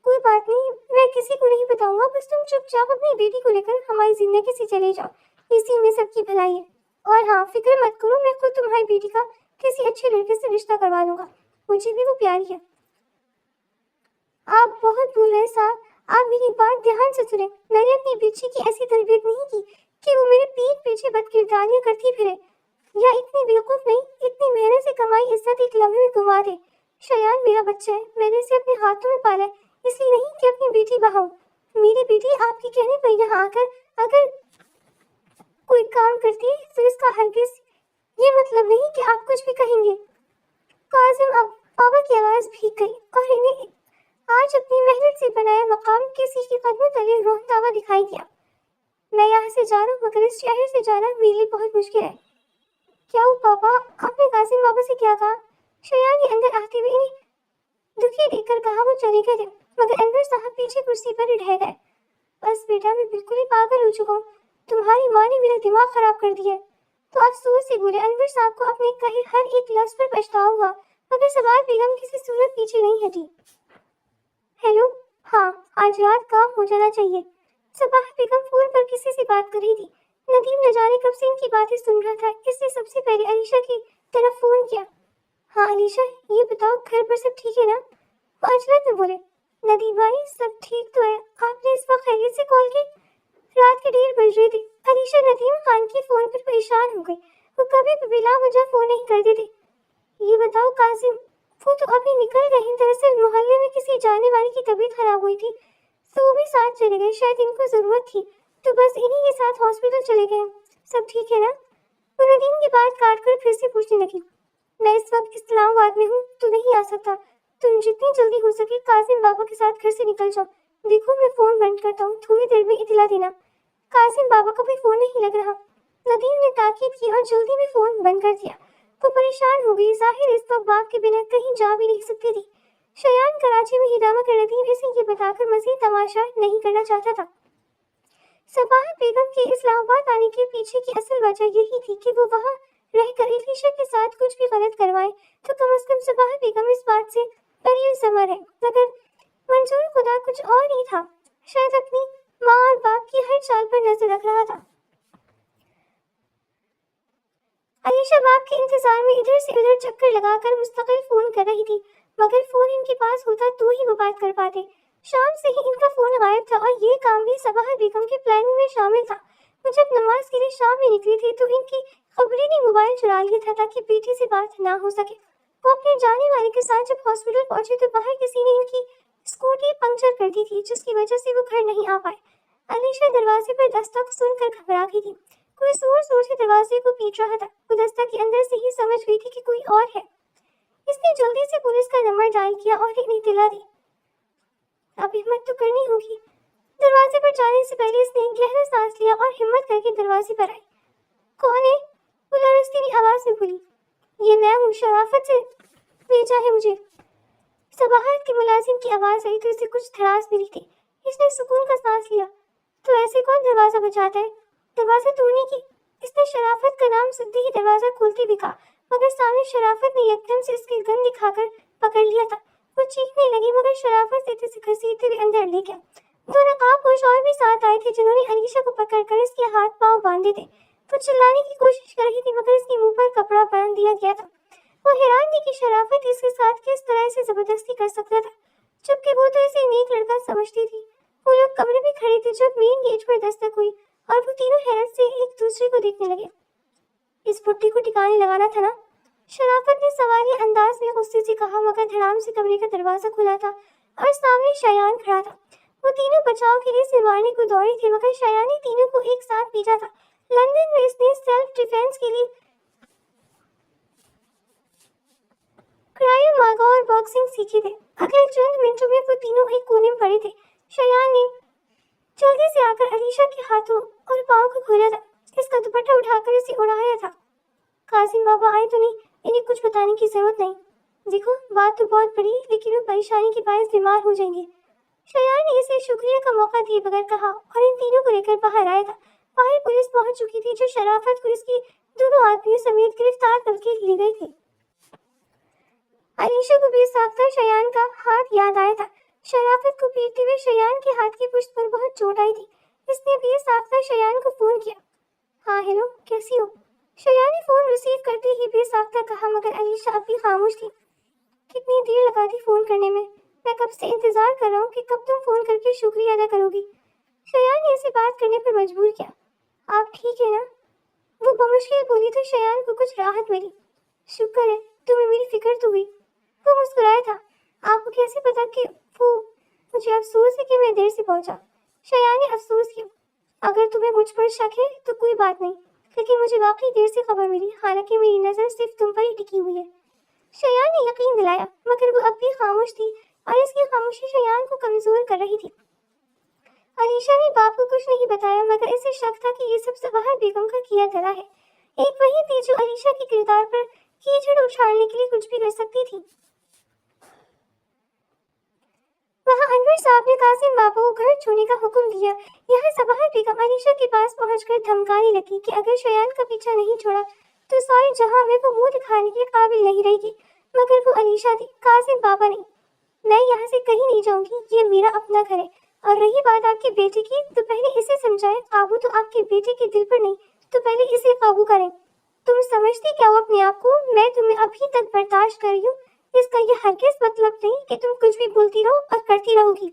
कोई बात नहीं, मैं किसी को नहीं बताऊंगा, बस तुम चुपचाप अपनी बेटी को लेकर हमारी जिंदगी से चले जाओ, इसी में सबकी भलाई है। और हाँ, फिक्र मत करो, मैं खुद तुम्हारी बेटी का किसी अच्छे लड़के से रिश्ता करवा दूंगा, मुझे भी वो प्यारी है। आप बहुत भूल रहे साहब, आप मेरी बात ध्यान से सुने। मैंने अपनी बच्ची की ऐसी तरबियत नहीं की कि वो मेरे पीठ पीछे बदकिरदारियां करती फिरे, या इतनी बेवकूफ नहीं, इतनी मेहनत से कमाई इज्जत एक लम्हे में गुमा दे। शयान मेरा बच्चा है, मैंने इसे अपने हाथों में पाला है, इसलिए नहीं कि अपनी बेटी बहाऊं। मेरी बेटी आपके कहने पर यहाँ आकर अगर कोई काम करती है तो इसका हरगिज ये मतलब नहीं कि आप कुछ भी कहेंगे। कासिम अब बाबा की आवाज भीग गई और इन्हें आज अपनी मेहनत से बनाया मकाम किसी के कदमों तले रोहतावा दिखाई दिया। मैं यहाँ से जा रहा हूँ, मगर इस शहर से जाना मेरे लिए बहुत मुश्किल है। क्या हो पापा, आपने कासिम बाबा से क्या कहा? शयान ने अंदर आते हुए इन्हें दुखी देखकर कहा। वो चले गए थे, मगर अनवर साहब पीछे कुर्सी पर ही रह गए। बस बेटा, मैं बिल्कुल ही पागल हो चुका हूँ, तुम्हारी माँ ने मेरा दिमाग खराब कर दिया। तो अफसोस से बोले। अनवर साहब को अपने कहे हर एक लफ्ज पर पछतावा हुआ, मगर सवाल बेगम किसी सूरत पीछे नहीं हटी। हेलो, हाँ आज रात काम हो जाना चाहिए। सबाह बेगम फोन पर किसी से बात कर रही थी। नदीम न जाने कब से इनकी बातें सुन रहा था, इसने सबसे पहले अलीशा की तरफ फोन किया। हाँ अलीशा, ये बताओ घर पर सब ठीक है ना? वो अजनत में बोले। नदीम भाई सब ठीक तो है, आपने इस वक्त खैरियत से कॉल की? रात के 1:30 बज रहे थे। अलीशा नदीम खान के फोन पर परेशान हो गई। وہ کبھی بھی بلا وجہ فون نہیں کرتے تھے۔ یہ بتاؤ قاسم، وہ تو ابھی نکل گئے ہیں، دراصل محلے میں کسی جانے والے کی طبیعت خراب ہوئی تھی تو وہ بھی ساتھ چلے گئے، شاید ان کو ضرورت تھی تو بس انہی کے ساتھ ہاسپٹل چلے گئے۔ سب ٹھیک ہے نا؟ وہ ندیم کی بات کاٹ کر پھر سے پوچھنے لگی۔ میں اس وقت اسلام آباد میں ہوں، تو نہیں آ سکتا، تم جتنی جلدی ہو سکے قاسم بابا کے ساتھ گھر سے نکل جاؤ۔ دیکھو میں فون بند کرتا ہوں، تھوڑی دیر میں اطلاع دینا۔ قاسم بابا کا بھی فون نہیں لگ رہا۔ ندیم نے تاکید کی اور جلدی میں فون بند کر دیا۔ وہ پریشان ہو گئی، ظاہر اس وقت باپ کے بنا کہیں جا بھی نہیں سکتی تھی۔ شایان کراچی میں ہی تھا مگر ندیم اسے یہ بتا کر مزید تماشا نہیں کرنا چاہتا تھا۔ صباحت بیگم کے اسلام آباد آنے کے پیچھے کی اصل وجہ یہی تھی کہ وہ وہاں رہ کر علیشا کے ساتھ کچھ بھی غلط کروائے تو کم از کم صباحت بیگم اس بات سے بری ضمیر ہے، مگر منظور خدا کچھ اور ہی تھا، شاید اپنی ماں اور باپ کی ہر چال پر نظر رکھ رہا تھا۔ علیشا باپ کے انتظار میں ادھر سے ادھر چکر لگا کر مستقل فون کر رہی تھی، مگر فون ان کے پاس ہوتا تو ہی وہ بات کر پاتے۔ شام سے ہی ان کا فون غائب تھا اور یہ کام بھی صباحت بیگم کے پلاننگ میں شامل تھا۔ وہ جب نماز کے لیے شام میں نکلی تھی تو ان کی خبریں نے موبائل چرا لیا تھا تاکہ بیٹی سے بات نہ ہو سکے۔ وہ اپنے جانے والے کے ساتھ جب ہاسپٹل پہنچے تو باہر کسی نے ان کی اسکوٹی پنکچر کر دی تھی، جس کی وجہ سے وہ گھر نہیں آ پائے۔ علیشا دروازے پر دستک سن کر گھبرا گئی تھی، کوئی زور زور سے دروازے کو پیٹ رہا تھا۔ وہ دستک کے اندر سے ہی سمجھ گئی تھی کہ کوئی اور ہے۔ اس نے جلدی سے پولیس کا نمبر ڈائل کیا اور انہیں اطلاع دی۔ اب ہمت تو کرنی ہوگی۔ دروازے پر جانے سے پہلے اس نے گہرا سانس لیا اور ہمت کر کے دروازے پر آئی۔ کون ہے؟ وہ لرزتی آواز میں بولی۔ یہ میں ہوں، شرافت سے بھیجا ہے مجھے۔ صباحت کے ملازم کی آواز آئی تو اسے کچھ دھڑاس ملی تھی۔ اس نے سکون کا سانس لیا۔ تو ایسے کون دروازہ بجاتا ہے؟ دروازہ توڑنے کی؟ اس نے شرافت کا نام سنتے ہی دروازہ کھولتے بھی کہا، مگر سامنے شرافت نے یکدم سے اس کی گن دکھا کر پکڑ لیا تھا۔ وہ چیخنے لگی مگر شرافت سے اسے گھسیٹتے ہوئے اندر لے گیا۔ دو نقاب پوش اور بھی ساتھ آئے تھے جنہوں نے علیشا کو پکڑ کر اس کے ہاتھ پاؤں باندھے تھے۔ وہ چلانے کی کوشش کر رہی تھی مگر اس کے منہ پر کپڑا باندھ دیا گیا تھا۔ وہ حیران تھی کہ شرافت اس کے ساتھ کس طرح سے زبردستی کر سکتا تھا، جبکہ وہ تو اسے نیک لڑکا سمجھتی تھی۔ وہ لوگ کمرے میں کھڑے تھے جب مین گیٹ پر دستک ہوئی اور وہ تینوں حیرت سے ایک دوسرے کو دیکھنے لگے۔ اس پٹی کو ٹھکانے لگانا تھا نا؟ شرافت نے سوالیہ انداز میں غصے سے کہا، مگر دھڑام سے کمرے کا دروازہ کھلا تھا اور سامنے شایان کھڑا تھا۔ وہ تینوں بچاؤ کے لیے اسے مارنے کو دوڑے تھے مگر شایان نے تینوں کو ایک ساتھ پیٹا تھا۔ لندن میں اس نے سیلف ڈیفینس کے لیے کرائیو ماگا اور باکسنگ سیکھی تھے۔ اگلے چند منٹوں میں وہ تینوں ایک کونے میں پڑے تھے۔ شایان نے جلدی سے آ کر علیشا کے ہاتھوں اور پاؤں کو کھولا تھا، اس کا دوپٹہ اٹھا کر اسے اڑایا تھا۔ قاسم بابا آئے تو نہیں؟ انہیں کچھ بتانے کی ضرورت نہیں۔ دیکھو بات تو بہت بڑی لیکن وہ پریشانی کے باعث بیمار ہو جائیں گے۔ شایان نے اسے شکریہ کا موقع دیے بغیر کہا اور ان تینوں کو لے کر باہر آیا تھا۔ باہر پولیس پہنچ چکی تھی جو شرافت کو اس کی دونوں آدمیوں سمیت گرفتار کر کے لی گئی تھی۔ علیشا کو بے ساختہ شایان کا ہاتھ یاد آیا تھا۔ شرافت کو پیٹتے ہوئے شایان کے ہاتھ کی پشت پر بہت چوٹ آئی تھی۔ اس نے بے ساختہ شایان کو فون کیا۔ ہاں ہیلو، کیسی ہو؟ شایان نے فون ریسیو کرتے ہی بے ساختہ کہا مگر علیشا اب بھی خاموش تھی۔ کتنی دیر لگا دی فون کرنے میں کب سے انتظار کر رہا ہوں کہ کب تم فون کر کے شکریہ ادا کرو گی۔ شایان نے اسے بات کرنے پر مجبور کیا۔ آپ ٹھیک ہے نا؟ وہ بمشکل بولی تو شایان کو کچھ راحت ملی۔ شکر ہے، تمہیں میری فکر تو ہوئی۔ وہ مسکرایا تھا۔ آپ کو کیسے پتا کہ وہ مجھے افسوس ہے کہ میں دیر سے پہنچا؟ شایان نے افسوس کیا۔ اگر تمہیں مجھ پر شک ہے تو کوئی بات نہیں، لیکن مجھے واقعی دیر سے خبر ملی، حالانکہ میری نظر صرف تم پر ہی ٹکی ہوئی ہے۔ شایان نے یقین دلایا مگر وہ اب بھی خاموش تھی اور اس کی خاموشی شایان کو کمزور کر رہی تھی۔ علیشا نے باپ کو کچھ نہیں بتایا مگر اسے شک تھا کہ یہ سب صباحت بیگم کا کیا دھرا ہے۔ ایک وہی تھی جو علیشا کے کردار پر کیچڑ اچھالنے کے لیے کچھ بھی کر سکتی تھی۔ وہاں انور صاحب نے قاسم بابا کو گھر چھوڑنے کا حکم دیا۔ یہاں صباحت بیگم علیشا کے پاس پہنچ کر دھمکانے لگی کہ اگر شایان کا پیچھا نہیں چھوڑا تو سارے جہاں میں وہ منہ دکھانے کے قابل نہیں رہے گی، مگر وہ علیشا تھی، قاسم بابا نہیں۔ میں یہاں سے کہیں نہیں جاؤں گی، یہ میرا اپنا گھر ہے۔ اور رہی بات آپ کے بیٹے کی تو پہلے اسے سمجھائیں، قابو تو آپ کے بیٹے کے دل پر نہیں، تو پہلے اسے قابو کریں۔ تم سمجھتی کیا ہو اپنے آپ کو؟ میں تمہیں ابھی تک برداشت کر رہی ہوں، اس کا یہ ہرگز مطلب نہیں کہ تم کچھ بھی بولتی رہو اور کرتی رہو گی۔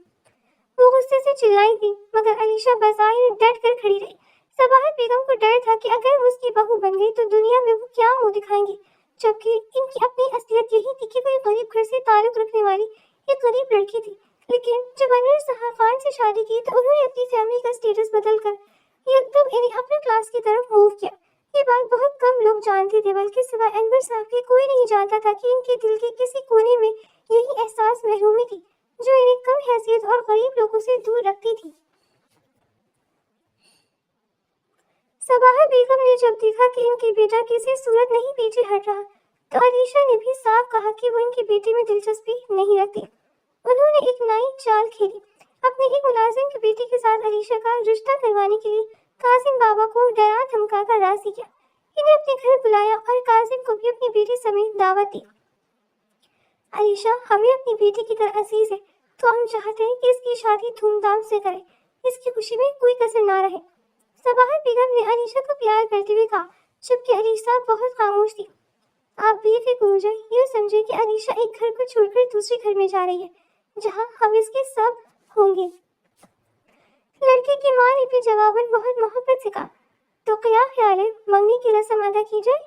وہ غصے سے چلائی تھی مگر علیشا بظاہر ڈٹ کر کھڑی رہی۔ सबाहत बेगम को डर था कि अगर वो उसकी बहू बन गई तो दुनिया में वो क्या मुंह दिखाएंगी, जबकि इनकी अपनी असलियत यही थी कि वो एक गरीब घर से ताल्लुक रखने वाली एक गरीब लड़की थी। लेकिन जब अनवर साहब खान से शादी की तो उन्होंने अपनी फैमिली का स्टेटस बदलकर एकदम इन्हें अपने क्लास की तरफ मूव किया। ये बात बहुत कम लोग जानते थे, बल्कि सिवाय अनवर साहब के कोई नहीं जानता था कि इनके दिल के किसी कोने में यही एहसास महरूमी थी जो इन्हें कम हैसियत और गरीब लोगों से दूर रखती थी। सबाहत बेगम ने जब देखा कि इनकी बेटा किसी सूरत नहीं पीछे हट रहा तो अलीशा ने भी साफ कहा कि वो इनकी बेटी में दिलचस्पी नहीं रखती। उन्होंने एक नई चाल खेली। अपने ही मुलाजिम की बेटी के साथ अलीशा का रिश्ता करवाने के लिए कासिम बाबा को डरा धमका कर राजी किया। इन्हें अपने घर बुलाया और कासिम को भी अपनी बेटी समेत दावत दी। अलीशा हमें अपनी बेटी की तरह अजीज है, तो हम चाहते हैं कि इसकी शादी धूमधाम से करें, इसकी खुशी में कोई कसर ना रहे। सबाहत बेगम ने अलीशा को प्यार करते हुए कहा, जबकि अलीशा बहुत खामोश थी। आप बेफिक्र हो जाए, यूँ समझे कि अलीशा एक घर को छोड़कर दूसरे घर में जा रही है जहाँ हम इसके सब होंगे। लड़के की माँ ने भी जवाबन बहुत मोहब्बत से कहा, तो क्या ख्याल है मंगनी की रस्म अदा की जाए?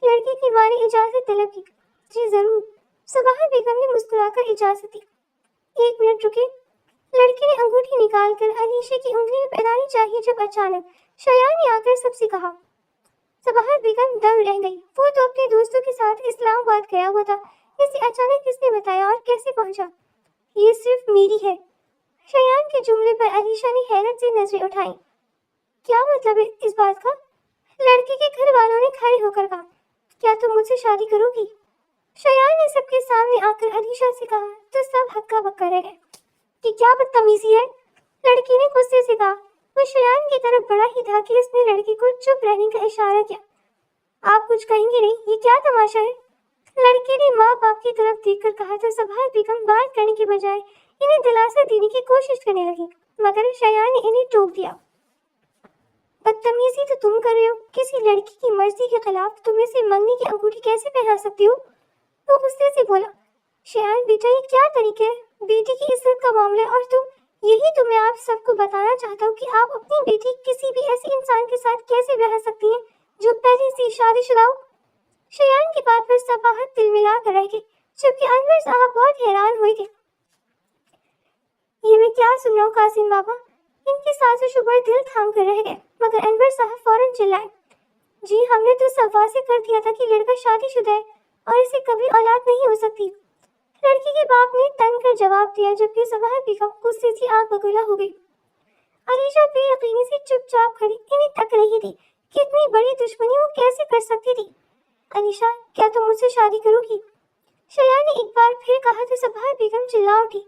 लड़के की माँ ने इजाजत तलब की। जी जरूर। सबाहत बेगम ने मुस्कुराकर इजाजत दी। एक मिनट रुके। लड़के ने अंगूठी निकालकर अलीशा की उंगली में पहनानी चाहिए जब अचानक शयान ने आकर सबसे कहा। सबाहत बेगम दम रह गई। वो तो अपने दोस्तों के साथ इस्लामाबाद गया हुआ था, इसे अचानक किसने बताया और कैसे पहुंचा? ये सिर्फ मेरी है। शयान के जुमले पर अलीशा ने हैरत से नजरें उठाई। क्या मतलब है इस बात का? लड़के के घर वालों ने खड़े होकर कहा, क्या तुम मुझसे शादी करोगी? शयान ने सबके सामने आकर अलीशा से कहा तो सब हक्का बक्का रह गए कि क्या बदतमीजी है। लड़की ने गुस्से से कहा। वो शयान की तरफ बढ़ा ही था कि उसने लड़की को चुप रहने का इशारा किया। आप कुछ कहेंगे नहीं? ये क्या तमाशा है? लड़के ने माँ बाप की तरफ देखकर कहा तो सबाहत बेगम बात करने के बजाय इन्हें दिलासा देने की कोशिश करने लगी, मगर शयान ने इन्हें टोक दिया। बदतमीजी तो तुम कर रहे हो। किसी लड़की की मर्जी के खिलाफ तुम इसे मंगनी की अंगूठी कैसे पहना सकती हो? वो गुस्से से बोला। शयान बेटा, ये क्या तरीके है? बेटी की इज्जत का मामला है और यही तो मैं आप सबको बताना चाहता हूँ कि आप अपनी बेटी किसी भी ऐसे इंसान के साथ कैसे ब्याह सकती हैं जो पहले से शादीशुदा हो। शयान की बात पर सबाहत तिलमिला कर रह गई, जबकि अनवर साहब बहुत हैरान हुए थे। ये मैं क्या सुन रहा हूँ कासिम बाबा? इनकी साजिश पर दिल थाम कर रह गए, मगर अनवर साहब फौरन चिल्लाए। जी हमने तो सब वाज़ेह कर दिया था कि लड़का शादीशुदा है और इसे कभी औलाद नहीं हो सकती। लड़की के बाप ने तंग कर जवाब दिया, जबकि सबाहत बेगम गुस्से से आग बगुला हो गई। अलीशा बेयकीनी से चुपचाप खड़ी इन्हें तक रही थी कि इतनी बड़ी दुश्मनी वो कैसे कर सकती थी। अलीशा, क्या तुम मुझसे शादी करोगी? शयान ने एक बार फिर कहा तो सबाहत बेगम चिल्ला उठी।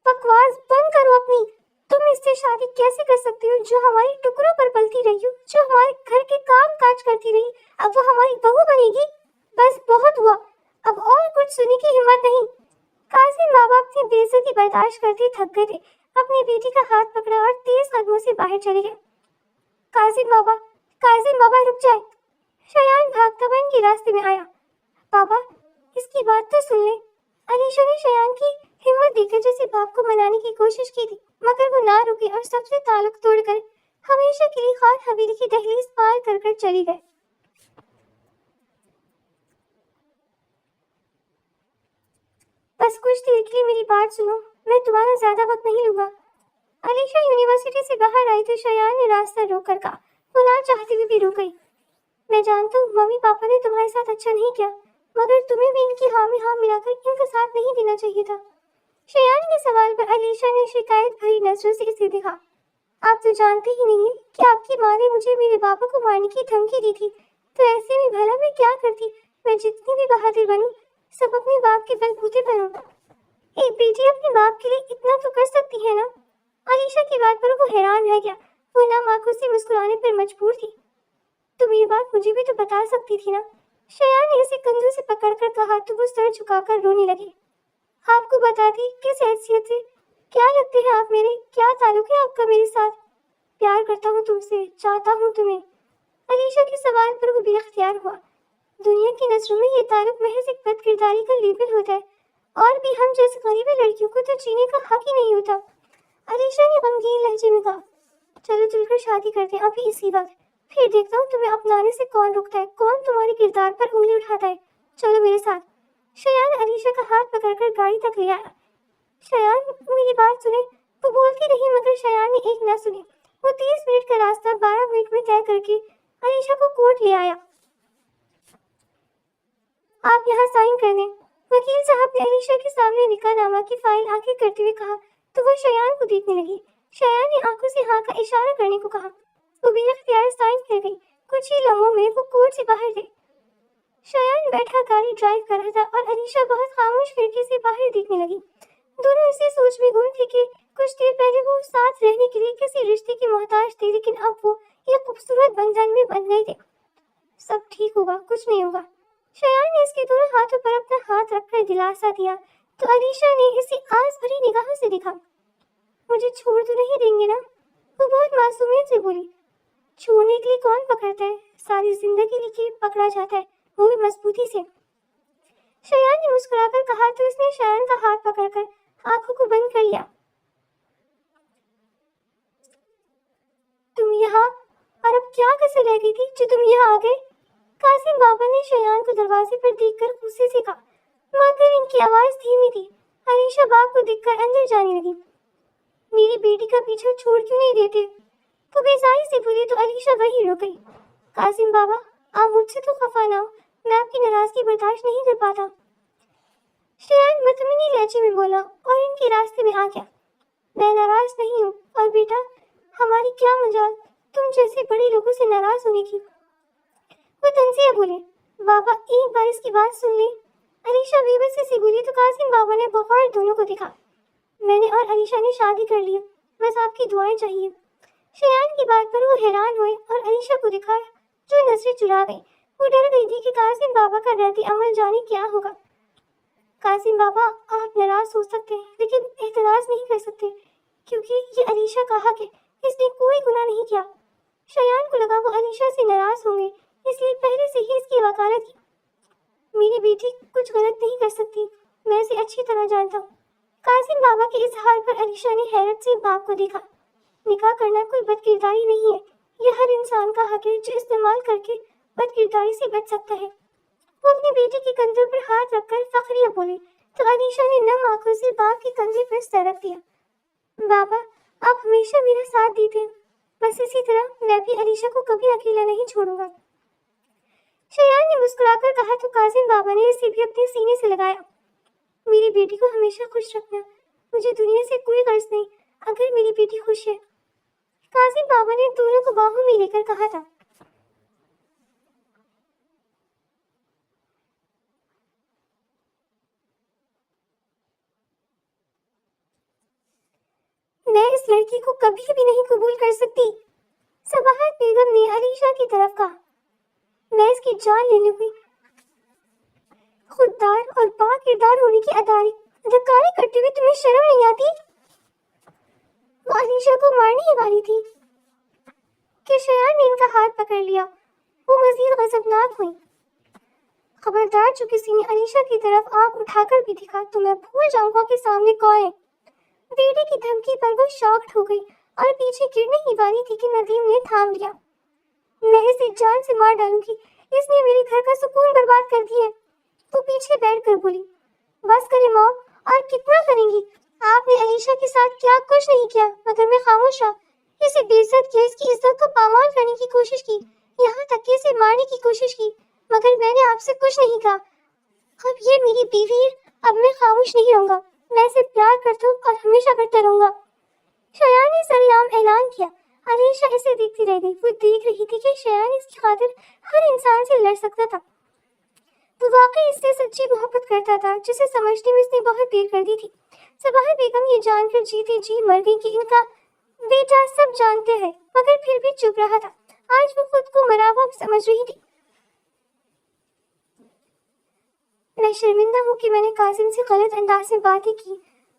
बकवास बंद करो अपनी। तुम इससे शादी कैसे कर सकती हो जो हमारे टुकड़ों पर पलती रही हो, जो हमारे घर के काम काज करती रही, अब वो हमारी बहू बनेगी? बस बहुत हुआ, अब और कुछ सुनने की हिम्मत नहीं। कासिम माँ बाप की बेइज्जती बर्दाश्त करते थक गए थे। अपनी बेटी का हाथ पकड़ा और तेज कदमों से बाहर चले गए। कासिम बाबा रुक जाए। शयान भागता हुआ इनके रास्ते में आया। बाबा, इसकी बात तो सुन ले। अलीशा ने शयान की हिम्मत देकर जैसे बाप को मनाने की कोशिश की थी, मगर वो ना रुके और सबसे ताल्लुक तोड़कर हमेशा के लिए खान हवेली की दहलीज पार कर कर चली गए। बस कुछ देर के लिए मेरी बात सुनो, मैं तुम्हारा ज्यादा वक्त नहीं लूंगा। अलीशा यूनिवर्सिटी से बाहर आई तो शयान ने रास्ता रोक कर कहा। वो ना चाहती हुई भी रुक गई। मैं जानता हूँ मम्मी पापा ने तुम्हारे साथ अच्छा नहीं किया, मगर तुम्हें भी इनकी हाँ में हाँ मिलाकर इनका साथ नहीं देना चाहिए था। शयान के सवाल पर अलीशा ने शिकायत भरी नजरों से इसे देखा। आप तो जानते ही नहीं है कि आपकी माँ ने मुझे मेरे पापा को मारने की धमकी दी थी, तो ऐसे में भला मैं क्या करती? मैं जितनी भी बहादुर बनूं, सब अपने बाप के बलबूते पर होगा। एक बेटी अपने बाप के लिए इतना तो कर सकती है ना? अलीशा की बात पर वो हैरान रह गया। वो ना आंखों से मुस्कुराने पर मजबूर थी। तुम ये बात मुझे भी तो बता सकती थी ना? शयान ने उसे कंधों से पकड़कर कहा तो वो सर झुकाकर रोने लगी। आपको बताती किस हैसियत से? क्या लगते हैं आप मेरे? क्या ताल्लुक है आपका मेरे साथ? प्यार करता हूँ तुमसे, चाहता हूँ तुम्हें। अलीशा के सवाल पर वो बेख्तियार हुआ। दुनिया की नजरों में ये ताल्लुक महज एक बदकिरदारी का लेबल होता है, और भी हम जैसे गरीबी लड़कियों को तो जीने का हक ही नहीं होता। अलीशा ने गमगीन लहजे में कहा। चलो चलकर शादी करते हैं अभी इसी वक्त, फिर देखता हूँ तुम्हें अपनाने से कौन रुकता है, कौन तुम्हारे किरदार पर उंगली उठाता है। चलो मेरे साथ। शयान अलीशा का हाथ पकड़कर गाड़ी तक ले आया। शयान मेरी बात सुने, वो बोलती रही मगर शयान ने एक न सुनी। वो 30 मिनट का रास्ता 12 मिनट में तय करके अलीशा को कोर्ट ले आया। आप यहाँ साइन कर दें। वकील साहब ने अलीशा के सामने निकाहनामा की फाइल आगे करते हुए कहा तो वो शयान को देखने लगी। शयान ने आंखों से हाँ का इशारा करने को कहा। वो बेख्तियार साइन कर गई। कुछ ही लम्हों में वो कोर्ट से बाहर थे। शयान बैठा गाड़ी ड्राइव कर रहा था और अलीशा बहुत खामोश खिड़की से बाहर देखने लगी। दोनों इसी सोच में गुम थे कि कुछ देर पहले वो साथ रहने के लिए किसी रिश्ते की मोहताज थे, लेकिन अब वो एक खूबसूरत बंधन में बन गए थे। सब ठीक होगा, कुछ नहीं होगा। शयान ने इसके दोनों हाथों पर अपना हाथ रखकर दिलासा दिया तो अलीशा ने इसे आस भरी निगाहों से देखा। मुझे छोड़ तो नहीं देंगे ना? वो बहुत मासूमियत से बोली। छोड़ने के लिए कौन पकड़ता है, सारी जिंदगी के लिए पकड़ा जाता है, वो भी मजबूती से। शयान ने मुस्कुराकर कहा तो उसने शयान का हाथ पकड़कर आंखों को बंद कर लिया। तुम यहाँ, और अब क्या कसर रह गई थी जो तुम यहाँ आ गए? कासिम बाबा ने शयान को दरवाजे पर देखकर गुस्से से कहा, मगर इनकी आवाज धीमी थी। अलीशा बाग को देखकर अंदर जाने लगी। मेरी बेटी का पीछा छोड़ क्यों नहीं देते? तो बेजाई से बोली तो अलीशा वही रुक गई। कासिम बाबा, आप मुझसे तो खफा ना हो, मैं आपकी नाराजगी बर्दाश्त नहीं कर पाता। शयान मतमनी लहजे में बोला और इनके रास्ते में आ गया। मैं नाराज नहीं हूँ, और बेटा हमारी क्या मजाल तुम जैसे बड़े लोगों से नाराज होने की। वो तंजिया बोले, बाबा एक बार इसकी बात सुन ले। अलीशा बेबसी से बोली तो कासिम बाबा ने बगौर दोनों को देखा। मैंने और अलीशा ने शादी कर ली, बस आपकी दुआएं चाहिए। शयान की बात पर वो हैरान हुए और अलीशा को दिखाया जो नजरें चुरा गई। वो डर गई थी कि कासिम बाबा का रद्द अमल जाने क्या होगा। कासिम बाबा, आप नाराज हो सकते हैं लेकिन एतराज नहीं कर सकते, क्योंकि ये अलीशा का हक है, इसने कोई गुनाह नहीं किया। शयान को लगा वो अलीशा से नाराज होंगे, इसलिए पहले से ही इसकी वकालत की। मेरी बेटी कुछ गलत नहीं कर सकती, मैं इसे अच्छी तरह जानता हूँ। कासिम बाबा के इजहार पर अलीशा ने हैरत से बाप को देखा। निकाह करना कोई बदकिरदारी नहीं है, यह हर इंसान का हक है जो इस्तेमाल करके बदकिरदारी से बच सकता है। वो अपनी बेटी के कंधे पर हाथ रखकर फखरिया बोले तो अलीशा ने नम आंखों से बाप के कंधे पर सर रख दिया। बाबा, आप हमेशा मेरा साथ देते हैं, बस इसी तरह मैं भी अलीशा को कभी अकेला नहीं छोड़ूंगा। शयान ने मुस्कुराकर कहा तो कासिम बाबा ने इसे भी अपने सीने से लगाया। मेरी बेटी को हमेशा खुश रखना, मुझे दुनिया से कोई गर्ज नहीं अगर मेरी बेटी खुश है। कासिम बाबा ने दोनों को बाहों में लेकर कहा था। मैं इस लड़की को कभी भी नहीं कबूल कर सकती। सबाहत बेगम ने अलीशा की तरफ कहा। मैं इसकी जान लेने हुई खुददार और बाकिरदार होने की अदाकारी करते हुए तुम्हें शर्म नहीं आती? वो अलीशा को मारने ही वाली थी कि शयान ने इनका हाथ पकड़ लिया। वो मजीद गजबनाक हुई। खबरदार, जो किसी ने अलीशा की तरफ आंख उठाकर भी देखा तो मैं भूल जाऊंगा कि सामने कौन है। बेटे की धमकी पर वो शॉक्ड हो गई और पीछे गिरने ही वाली थी कि नदीम ने थाम लिया। मैं इसे जान से मार डालूंगी, इसने मेरे घर का सुकून बर्बाद कर दिया। वो पीछे बैठकर बोली, बस करे मॉम, और कितना करेंगी? आपने अलीशा के साथ क्या कुछ नहीं किया, मगर मैं खामोश रहा। इसे बेइज्जत किया, इसकी इज्जत को पामाल करने की कोशिश की, यहाँ तक कि इसे मारने की कोशिश की, मगर मैंने आपसे कुछ नहीं कहा। अब ये मेरी बीवी है, अब मैं खामोश नहीं रहूंगा। मैं इसे प्यार करता हूँ और हमेशा करता रहूंगा। शयान ने सरेआम ऐलान किया। अलीशा इसे देखती रह गई। वो देख रही थी कि शयान इसकी खातिर हर इंसान से लड़ सकता था। वो वाकई इससे सच्ची मोहब्बत करता था, जिसे समझने में इसने बहुत देर कर दी थी। सबाह बेगम ये जानकर जीते जी मर गई कि इनका बेटा सब जानते हैं, मगर फिर भी चुप रहा था। आज वो खुद को मरा हुआ समझ रही थी। मैं शर्मिंदा हूँ कि मैंने कासिम से गलत अंदाज में बातें की,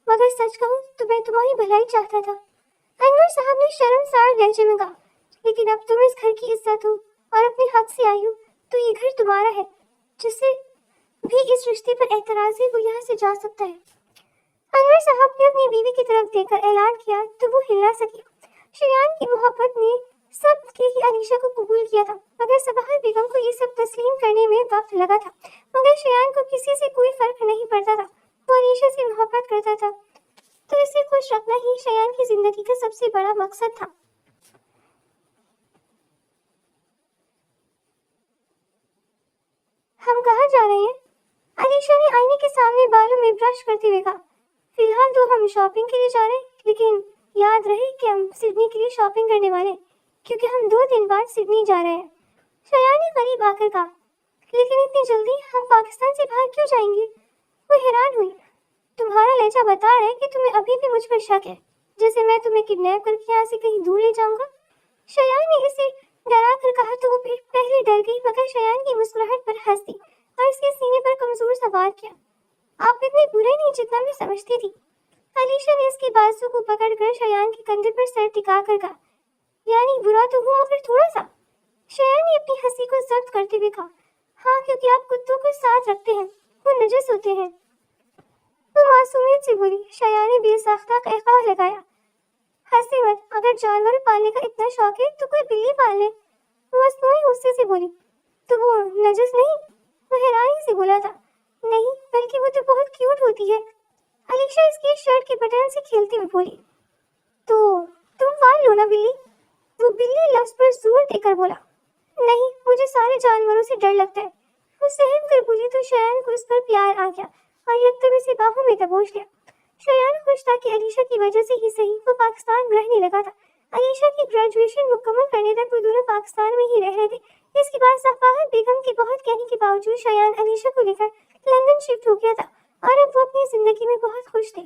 मगर सच कहूँ तो मैं तुम्हारी भलाई चाहता था। अनवर साहब ने शर्मसार लहजे में कहा, लेकिन अब तुम इस घर की इज्जत हो और अपने हक से आई हो, तो ये घर तुम्हारा है। जिससे भी इस रिश्ते पर एतराज है वो यहाँ से जा सकता है। अनवर साहब ने अपनी बीवी की तरफ देखकर ऐलान किया तो वो हिल ना सकी। शयान की मोहब्बत ने सब के ही अलीशा को कबूल किया था, मगर सबाहत बेगम को ये सब तस्लीम करने में वक्त लगा था। मगर शयान को किसी से कोई फर्क नहीं पड़ता था, वो अलीशा से मोहब्बत करता था, तो इसे खुश रखना ही शयान की जिंदगी का सबसे बड़ा मकसद था। हम कहाँ जा रहे हैं? अलीशा ने आईने के सामने बालों में ब्रश करते हुए कहा। फिलहाल तो हम शॉपिंग के लिए जा रहे हैं, लेकिन याद रहे कि हम सिडनी के लिए शॉपिंग करने वाले हैं, क्योंकि हम 2 दिन बाद सिडनी जा रहे हैं। शयान ने करीब आकर कहा, लेकिन इतनी जल्दी हम पाकिस्तान से बाहर क्यों जाएंगे? वो हैरान हुई। तुम्हारा लहजा बता रहा है कि तुम्हें अभी भी मुझ पर शक है, जैसे मैं तुम्हें किडनैप करके यहाँ से कहीं दूर ले जाऊंगा। शयान ने इसे डरा कर कहा तो वो पहले डर गई, मगर शयान की मुस्कुराहट पर हंस दी और इसके सीने पर कमजोर सा वार किया। आप इतने बुरे नहीं जितना मैं समझती थी। अलीशा ने इसके बाजू को पकड़कर शयान के कंधे पर सर टिका कर कहा, यानी बुरा तो हूँ मगर थोड़ा सा। शयान ने अपनी हंसी को जब्त करते हुए कहा, हाँ, क्योंकि आप कुत्तों को साथ रखते हैं, वो नजस होते हैं। वो मासूमियत से बोली। शयान ने बेसाख्ता कहकहा लगाया, हंसे मत, अगर जानवर पालने का इतना शौक है तो कोई बिल्ली पाल ले। वो मसनूई गुस्से से बोली, तो वो नजस नहीं? वो हैरानी से बोला था, नहीं, बल्कि वो तो बहुत क्यूट होती है। अलीशा इसकी शर्ट के बटन से खेलती हुई बोली, तो तुम पाल लो ना बिल्ली। वो बिल्ली लफ्ज पर जोर देकर बोला, नहीं, मुझे सारे जानवरों से डर लगता है। वो सहम कर बोली तो शयान को उस पर प्यार आ गया और एकदम इसे बाहों में दबोच लिया। शयान खुश था कि अलीशा की वजह से ही सही वो पाकिस्तान रहने लगा था। अलीशा की ग्रेजुएशन मुकम्मल करने तक वो दोनों पाकिस्तान में ही रह रहे थे। इसके बाद सफाहत बेगम के बहुत कहने के बावजूद शयान अलीशा को लेकर लंदन शिफ्ट हो गया था और अब वो अपनी जिंदगी में बहुत खुश थे।